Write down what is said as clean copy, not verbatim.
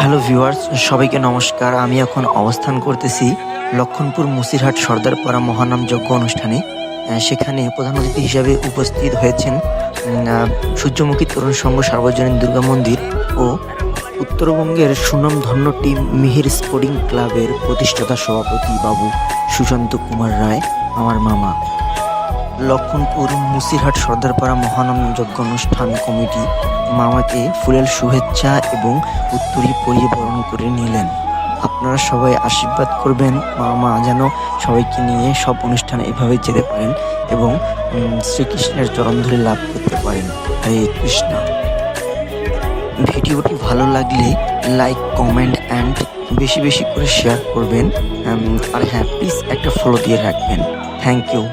Hello viewers, সবাইকে নমস্কার। আমি এখন অবস্থান করতেছি লক্ষণপুর মুসিরহাট সর্দারপাড়া মহানাম যজ্ঞ অনুষ্ঠানে। সেখানে প্রধান অতিথি হিসাবে উপস্থিত হয়েছেন সূর্যমুখী তরুণ সংঘ সার্বজনীন দুর্গা মন্দির ও উত্তরবঙ্গের সুনামধন্য টিম মিহির স্পোর্টিং ক্লাবের প্রতিষ্ঠাতা সভাপতি বাবু সুশান্ত কুমার রায়, আমার মামা। লক্ষণপুর মুসিরহাট সর্দারপাড়া মহানাম যজ্ঞ অনুষ্ঠান কমিটি মামাকে ফুলের শুভেচ্ছা এবং উত্তরী পরিয়ে বরণ করে নিলেন। আপনারা সবাই আশীর্বাদ করবেন মামা যেন সবাইকে নিয়ে সব অনুষ্ঠানে এভাবে যেতে পারেন এবং শ্রীকৃষ্ণের চরণ ধরে লাভ করতে পারেন। হরে কৃষ্ণ। ভিডিওটি ভালো লাগলে লাইক, কমেন্ট অ্যান্ড বেশি বেশি করে শেয়ার করবেন। আর হ্যাঁ, প্লিজ একটা ফলো দিয়ে রাখবেন। Thank you.